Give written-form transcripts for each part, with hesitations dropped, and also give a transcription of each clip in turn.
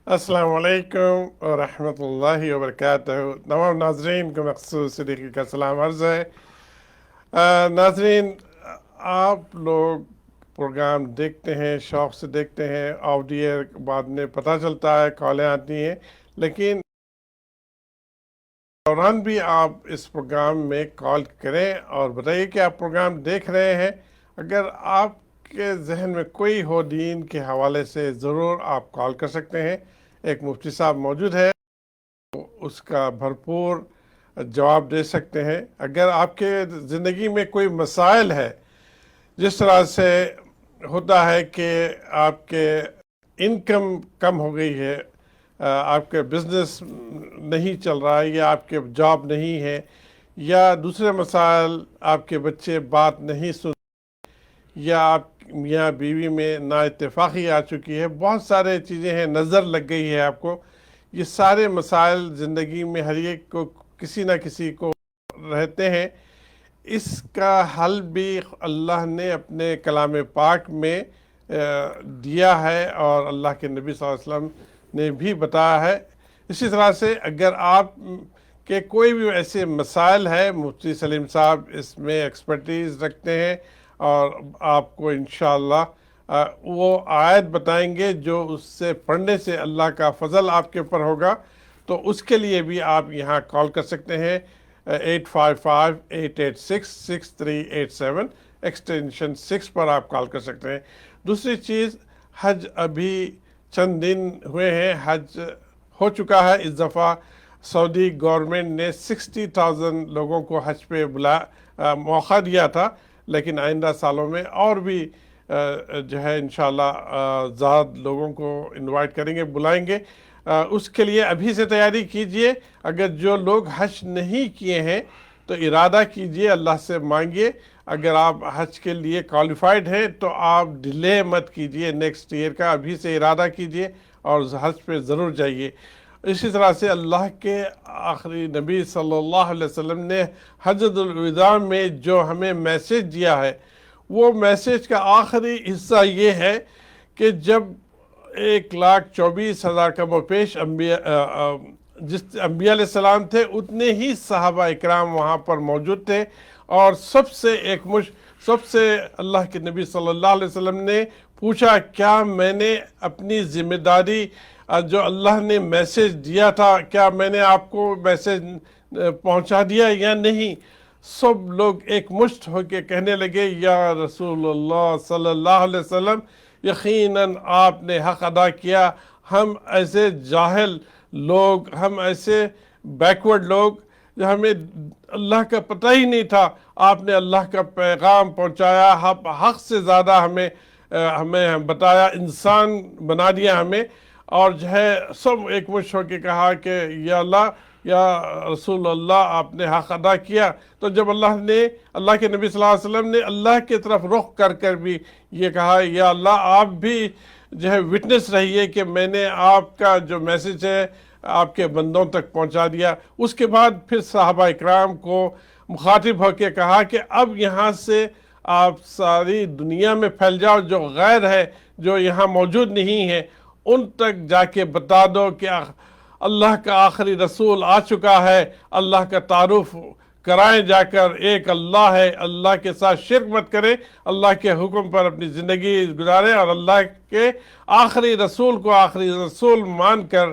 السلام علیکم ورحمۃ اللہ وبرکاتہ۔ تمام ناظرین کو مخصوص طریقے کا سلام عرض ہے۔ ناظرین، آپ لوگ پروگرام دیکھتے ہیں، شوق سے دیکھتے ہیں، آڈیو بعد میں پتہ چلتا ہے، کالیں آتی ہیں، لیکن دوران بھی آپ اس پروگرام میں کال کریں اور بتائیے کہ آپ پروگرام دیکھ رہے ہیں۔ اگر آپ کے ذہن میں کوئی ہو دین کے حوالے سے، ضرور آپ کال کر سکتے ہیں۔ ایک مفتی صاحب موجود ہے، اس کا بھرپور جواب دے سکتے ہیں۔ اگر آپ کے زندگی میں کوئی مسائل ہے، جس طرح سے ہوتا ہے کہ آپ کے انکم کم ہو گئی ہے، آپ کے بزنس نہیں چل رہا ہے، یا آپ کے جاب نہیں ہے، یا دوسرے مسائل، آپ کے بچے بات نہیں سن، یا آپ میاں بیوی میں نا اتفاقی آ چکی ہے، بہت سارے چیزیں ہیں، نظر لگ گئی ہے آپ کو، یہ سارے مسائل زندگی میں ہر ایک کو کسی نہ کسی کو رہتے ہیں۔ اس کا حل بھی اللہ نے اپنے کلام پاک میں دیا ہے، اور اللہ کے نبی صلی اللہ علیہ وسلم نے بھی بتایا ہے۔ اسی طرح سے اگر آپ کے کوئی بھی ایسے مسائل ہے، مفتی سلیم صاحب اس میں ایکسپرٹیز رکھتے ہیں، اور آپ کو انشاءاللہ وہ آیت بتائیں گے جو اس سے پڑھنے سے اللہ کا فضل آپ کے اوپر ہوگا۔ تو اس کے لیے بھی آپ یہاں کال کر سکتے ہیں، 855-886-6387، ایکسٹینشن 6 پر آپ کال کر سکتے ہیں۔ دوسری چیز، حج ابھی چند دن ہوئے ہیں، حج ہو چکا ہے۔ اس دفعہ سعودی گورنمنٹ نے 60,000 لوگوں کو حج پہ موقع دیا تھا، لیکن آئندہ سالوں میں اور بھی جو ہے انشاءاللہ زیادہ لوگوں کو انوائٹ کریں گے، بلائیں گے۔ اس کے لیے ابھی سے تیاری کیجئے۔ اگر جو لوگ حج نہیں کیے ہیں تو ارادہ کیجئے، اللہ سے مانگیے۔ اگر آپ حج کے لیے کوالیفائڈ ہیں تو آپ ڈیلے مت کیجئے نیکسٹ ایئر کا، ابھی سے ارادہ کیجئے اور حج پہ ضرور جائیے۔ اسی طرح سے اللہ کے آخری نبی صلی اللہ علیہ وسلم نے حجۃ الوداع میں جو ہمیں میسیج دیا ہے، وہ میسیج کا آخری حصہ یہ ہے کہ جب 1,24,000 کم و پیش جس انبیاء علیہ السلام تھے، اتنے ہی صحابہ اکرام وہاں پر موجود تھے، اور سب سے اللہ کے نبی صلی اللہ علیہ وسلم نے پوچھا، کیا میں نے اپنی ذمہ داری جو اللہ نے میسیج دیا تھا، کیا میں نے آپ کو میسیج پہنچا دیا یا نہیں؟ سب لوگ ایک مشت ہو کے کہنے لگے، یا رسول اللہ صلی اللہ علیہ وسلم، یقیناً آپ نے حق ادا کیا۔ ہم ایسے جاہل لوگ، ہم ایسے بیکورڈ لوگ، ہمیں اللہ کا پتہ ہی نہیں تھا، آپ نے اللہ کا پیغام پہنچایا، حق سے زیادہ ہمیں بتایا، انسان بنا دیا ہمیں۔ اور جو ہے سب ایک مشت ہو کے کہا کہ یا اللہ، یا رسول اللہ، آپ نے حق ادا کیا۔ تو جب اللہ کے نبی صلی اللہ علیہ وسلم نے اللہ کی طرف رخ کر بھی یہ کہا، یا اللہ، آپ بھی جو ہے وٹنس رہیے کہ میں نے آپ کا جو میسیج ہے آپ کے بندوں تک پہنچا دیا۔ اس کے بعد پھر صحابہ اکرام کو مخاطب ہو کے کہا کہ اب یہاں سے آپ ساری دنیا میں پھیل جاؤ، جو غیر ہے، جو یہاں موجود نہیں ہے، ان تک جا کے بتا دو کہ اللہ کا آخری رسول آ چکا ہے۔ اللہ کا تعارف کرائیں جا کر، ایک اللہ ہے، اللہ کے ساتھ شرک مت کریں، اللہ کے حکم پر اپنی زندگی گزاریں، اور اللہ کے آخری رسول کو آخری رسول مان کر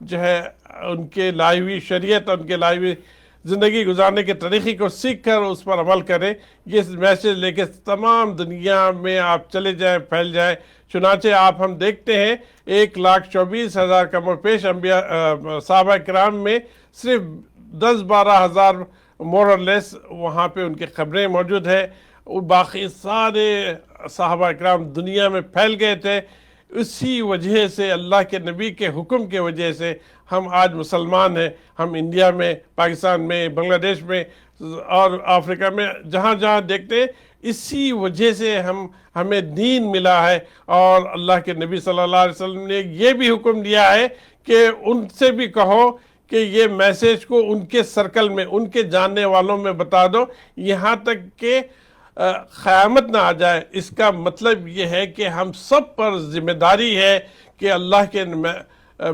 جو ہے ان کے لائی ہوئی شریعت، ان کے لائی ہوئی زندگی گزارنے کے طریقے کو سیکھ کر اس پر عمل کریں۔ یہ میسیج لے کے تمام دنیا میں آپ چلے جائیں، پھیل جائیں۔ چنانچہ ہم دیکھتے ہیں 1,24,000 کم و پیش صحابہ کرام میں صرف 10-12 ہزار مور اور لیس وہاں پہ ان کی خبریں موجود ہیں، باقی سارے صحابہ کرام دنیا میں پھیل گئے تھے۔ اسی وجہ سے، اللہ کے نبی کے حکم کے وجہ سے ہم آج مسلمان ہیں۔ ہم انڈیا میں، پاکستان میں، بنگلہ دیش میں اور افریقہ میں جہاں جہاں دیکھتے ہیں، اسی وجہ سے ہمیں دین ملا ہے۔ اور اللہ کے نبی صلی اللہ علیہ وسلم نے یہ بھی حکم دیا ہے کہ ان سے بھی کہو کہ یہ میسیج کو ان کے سرکل میں، ان کے جاننے والوں میں بتا دو، یہاں تک کہ قیامت نہ آ جائے۔ اس کا مطلب یہ ہے کہ ہم سب پر ذمہ داری ہے کہ اللہ کے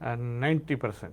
90%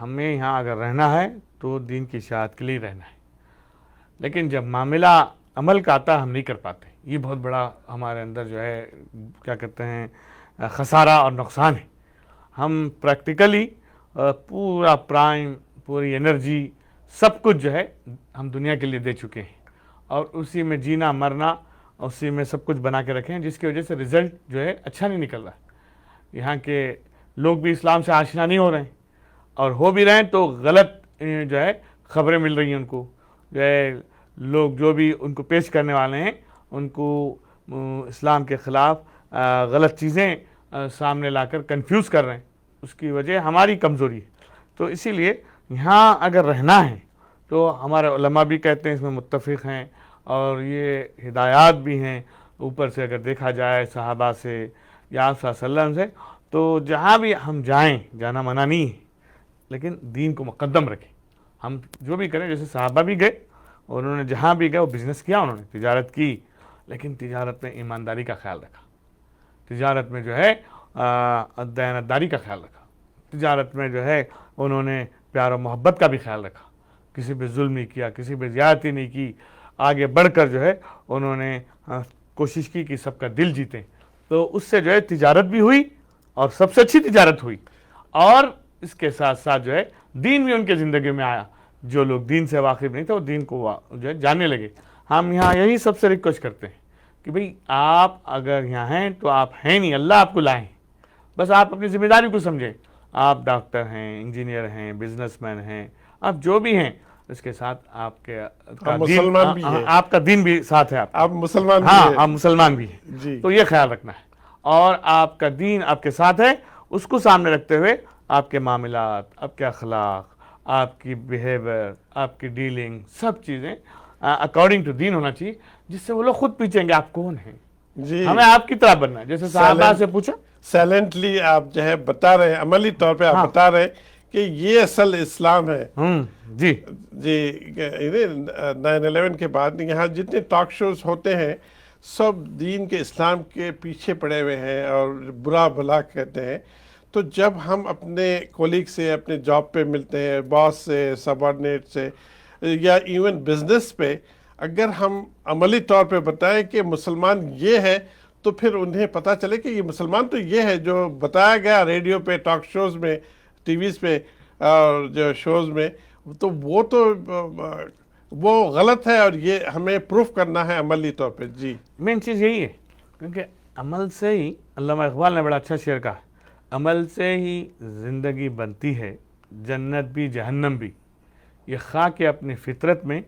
ہمیں یہاں اگر رہنا ہے تو دین کی اشاعت کے لیے رہنا ہے، لیکن جب معاملہ عمل کا آتا ہم نہیں کر پاتے. یہ بہت بڑا ہمارے اندر جو ہے کیا کہتے ہیں خسارہ اور نقصان ہے. ہم پریکٹیکلی پورا پرائم، پوری انرجی، سب کچھ جو ہے ہم دنیا کے لیے دے چکے ہیں، اور اسی میں جینا مرنا، اسی میں سب کچھ بنا کے رکھے ہیں، جس کی وجہ سے رزلٹ جو ہے اچھا نہیں نکل رہا. یہاں کے لوگ بھی اسلام سے آشنا نہیں ہو رہے ہیں، اور ہو بھی رہے ہیں تو غلط جو ہے خبریں مل رہی ہیں ان کو. جو ہے لوگ جو بھی ان کو پیش کرنے والے ہیں ان کو اسلام کے خلاف غلط چیزیں سامنے لا کر کنفیوز کر رہے ہیں. اس کی وجہ ہماری کمزوری ہے. تو اسی لیے یہاں اگر رہنا ہے تو ہمارے علماء بھی کہتے ہیں اس میں متفق ہیں، اور یہ ہدایات بھی ہیں اوپر سے اگر دیکھا جائے صحابہ سے یا آپ صلی اللہ علیہ وسلم سے. تو جہاں بھی ہم جائیں، جانا منع نہیں ہے، لیکن دین کو مقدم رکھیں. ہم جو بھی کریں، جیسے صحابہ بھی گئے اور انہوں نے جہاں بھی گئے وہ بزنس کیا، انہوں نے تجارت کی، لیکن تجارت میں ایمانداری کا خیال رکھا، تجارت میں جو ہے دیانتداری کا خیال رکھا، تجارت میں جو ہے انہوں نے پیار و محبت کا بھی خیال رکھا، کسی پہ ظلم نہیں کیا، کسی پہ زیادتی نہیں کی. آگے بڑھ کر جو ہے انہوں نے کوشش کی کہ سب کا دل جیتیں. تو اس سے جو ہے تجارت بھی ہوئی، اور سب سے اچھی تجارت ہوئی، اور اس کے ساتھ ساتھ جو ہے دین بھی ان کے زندگی میں آیا. جو لوگ دین سے واقف نہیں تھے وہ دین کو جو ہے جاننے لگے. ہم یہاں یہی سب سے ریکویسٹ کرتے ہیں کہ بھئی آپ اگر یہاں ہیں تو آپ ہیں نہیں، اللہ آپ کو لائیں. بس آپ اپنی ذمہ داری کو سمجھیں. آپ ڈاکٹر ہیں، انجینئر ہیں، بزنس مین ہیں، آپ جو بھی ہیں، اس کے ساتھ آپ کے مسلمان بھی ہیں، آپ کا دین بھی ساتھ ہے. آپ مسلمان بھی ہاں ہیں. آپ مسلمان بھی ہیں. جی. تو یہ خیال رکھنا ہے، اور آپ کا دین آپ کے ساتھ ہے، اس کو سامنے رکھتے ہوئے آپ کے معاملات، آپ کے اخلاق، آپ کی بیہیویئر، آپ کی ڈیلنگ، سب چیزیں اکارڈنگ ٹو دین ہونا چاہیے، جس سے وہ لوگ خود پوچھیں گے آپ کون ہیں. جی. ہمیں آپ کی طرح بننا ہے. جیسے صحابہ سے پوچھا، سائلنٹلی آپ جو ہے بتا رہے ہیں، عملی طور پہ آپ بتا رہے ہیں کہ یہ اصل اسلام ہے. جی جی. 9/11 کے بعد یہاں جتنے ٹاک شوز ہوتے ہیں سب دین کے اسلام کے پیچھے پڑے ہوئے ہیں اور برا بھلا کہتے ہیں. تو جب ہم اپنے کولیگ سے، اپنے جاب پہ ملتے ہیں، باس سے، سبارڈینیٹ سے، یا ایون بزنس پہ، اگر ہم عملی طور پہ بتائیں کہ مسلمان یہ ہے، تو پھر انہیں پتہ چلے کہ یہ مسلمان تو یہ ہے جو بتایا گیا ریڈیو پہ، ٹاک شوز میں، ٹی ویز پہ اور جو شوز میں. تو وہ غلط ہے، اور یہ ہمیں پروف کرنا ہے عملی طور پہ. جی. مین چیز یہی ہے، کیونکہ عمل سے ہی، علامہ اقبال نے بڑا اچھا شعر کہا، عمل سے ہی زندگی بنتی ہے، جنت بھی جہنم بھی، یہ خاک اپنی فطرت میں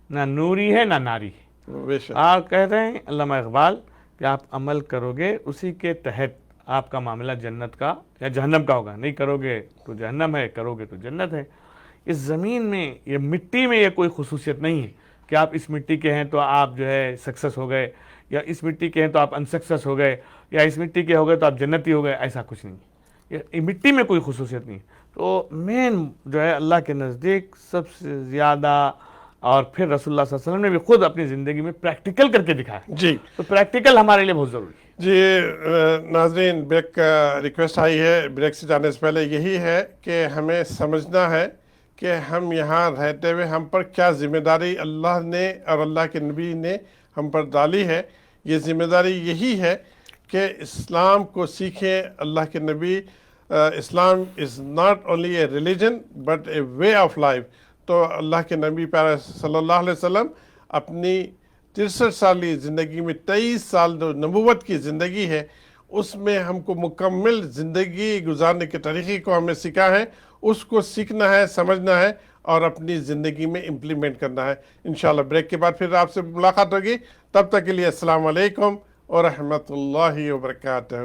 نہ نوری ہے نہ ناری ہے. بے شک. آپ کہتے ہیں علامہ اقبال کہ آپ عمل کرو گے، اسی کے تحت آپ کا معاملہ جنت کا یا جہنم کا ہوگا. نہیں کرو گے تو جہنم ہے، کرو گے تو جنت ہے. اس زمین میں، یہ مٹی میں یہ کوئی خصوصیت نہیں ہے کہ آپ اس مٹی کے ہیں تو آپ جو ہے سکسیس ہو گئے، یا اس مٹی کے ہیں تو آپ انسکسیس ہو گئے، یا اس مٹی کے ہو گئے تو آپ جنتی ہو گئے. ایسا کچھ نہیں ہے. یہ مٹی میں کوئی خصوصیت نہیں ہے. تو مین جو ہے اللہ کے نزدیک سب سے زیادہ، اور پھر رسول اللہ صلی اللہ علیہ وسلم نے بھی خود اپنی زندگی میں پریکٹیکل کر کے دکھایا. جی. تو پریکٹیکل ہمارے لیے بہت ضروری ہے. جی. ناظرین، بریک کا ریکویسٹ آئی ہے. بریک سے جانے سے پہلے یہی ہے کہ ہمیں سمجھنا ہے کہ ہم یہاں رہتے ہوئے ہم پر کیا ذمہ داری اللہ نے اور اللہ کے نبی نے ہم پر ڈالی ہے. یہ ذمہ داری یہی ہے کہ اسلام کو سیکھیں. اللہ کے نبی، Islam is not only a religion but a way of life. تو اللہ کے نبی پیارے صلی اللہ علیہ وسلم اپنی 63 سالی زندگی میں 23 سال جو نبوت کی زندگی ہے، اس میں ہم کو مکمل زندگی گزارنے کے طریقے کو ہمیں سیکھا ہے. اس کو سیکھنا ہے، سمجھنا ہے، اور اپنی زندگی میں امپلیمنٹ کرنا ہے. انشاءاللہ بریک کے بعد پھر آپ سے ملاقات ہوگی. تب تک کے لیے السلام علیکم ورحمۃ اللہ وبرکاتہ.